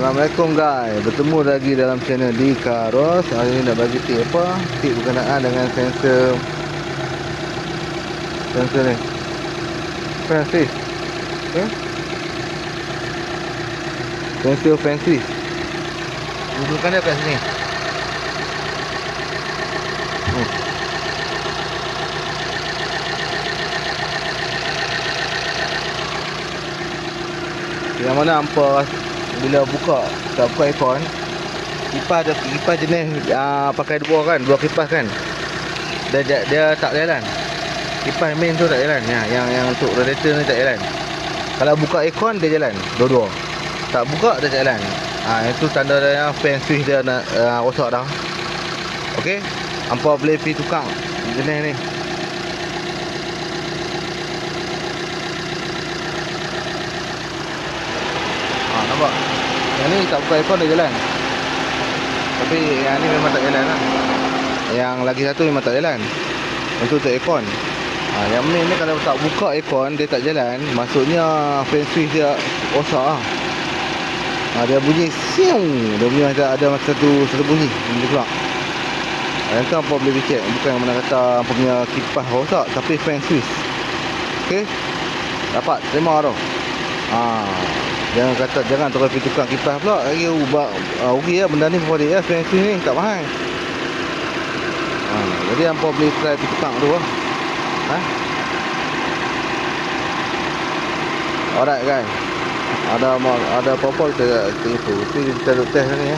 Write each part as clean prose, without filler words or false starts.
Assalamualaikum guys. Bertemu lagi dalam channel di Karos. Hari ni nak bagi tip apa? Tip berkenaan dengan sensor ni. Fancy. Okay? Sensor fancy. Gunakan dia kat sini. Yang mana hampa bila buka aircon, kipas jenis pakai dua kipas kan. Dia tak jalan. Kipas main tu tak jalan. Yang untuk radiator ni tak jalan. Kalau buka aircon dia jalan dua-dua. Tak buka dia tak jalan. Itu tanda dia fan switch dia nak rosak dah. Okey. Hampa boleh pergi tukang jenis ni. Nampak? Yang ni tak buka aircon dia jalan. Tapi yang ni memang tak jalan lah. Yang lagi satu memang tak jalan. Itu untuk aircon. Yang main ni kalau tak buka aircon dia tak jalan, maksudnya fan switch dia rosak lah. Dia bunyi siung. Dia bunyi ada satu bunyi dia keluar. Yang tu apa boleh check. Bukan mana kata apa punya kipas rosak, tapi fan switch. Okey. Dapat terima tu. Jangan terus pergi tukang kipas pula. Lagi rugi lah benda ni balik lah. Fan switch ni tak mahal. Jadi hampa boleh try pergi tukang tu lah. Alright guys. Ada apa-apa kita info. Kita duk test ni ya.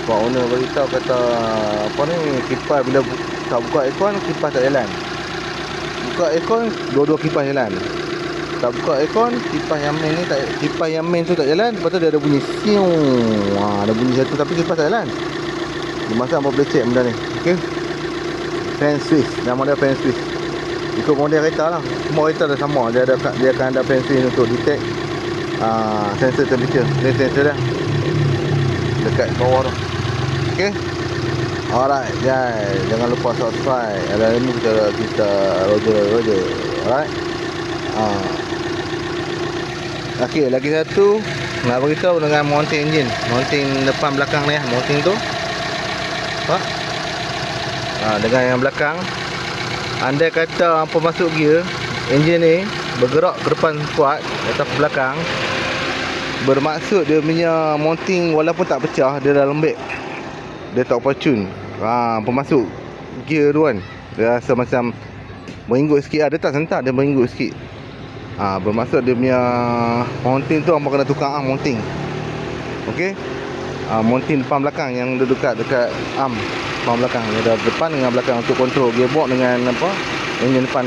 Pak owner beritahu kata apa ni, kipas bila tak buka aircon kipas tak jalan. Buka aircon dua-dua kipas jalan. Tak buka aircon kipas yang main tu tak jalan. Lepas tu dia ada bunyi siung. Ada bunyi satu tapi kipas tak jalan. Di masa apa boleh check benda ni. Okey. Fan switch, nama dia fan switch. Ikut model kereta lah. Semua kereta dah sama. Dia akan ada fan switch untuk detect sensor temperature. Ni sensor dia dekat bawah tu. Okey. Alright guys, jangan lupa subscribe. Ada ilmu kita Roger. Alright. Okey, lagi satu nak beritahu dengan mounting enjin. Mounting depan belakang ni mounting tu. Dengan yang belakang, andai kata hampa masuk gear, enjin ni bergerak ke depan kuat atau ke belakang, bermaksud dia punya mounting walaupun tak pecah, dia dah lembek. Dia tak opportune. Hampa masuk gear tu kan, dia rasa macam menginggut sikit lah. Dia tak sentak, dia menginggut sikit. Bermaksud dia punya mounting tu hampa kena tukar mounting. Okey. Mounting depan belakang yang dia dekat arm depan belakang. Dia ada depan dengan belakang untuk kontrol gearbox dengan enjin depan.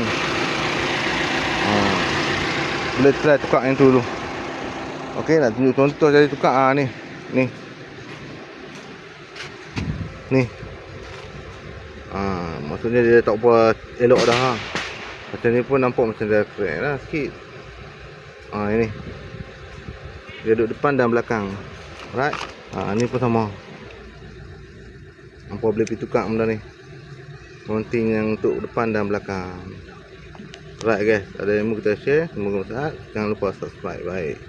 Boleh try tukar yang tu dulu. Okey, nak tunjuk contoh jadi tukar ni. Maksudnya dia tak apa elok dah. Macam ni pun nampak macam dah crack lah sikit. Ini. Dia duduk depan dan belakang. Alright. Ni pun sama. Hampa boleh pergi tukar benda ni. Mounting yang untuk depan dan belakang. Alright guys, ada ilmu kita share. Semoga bermanfaat. Jangan lupa subscribe. Baik.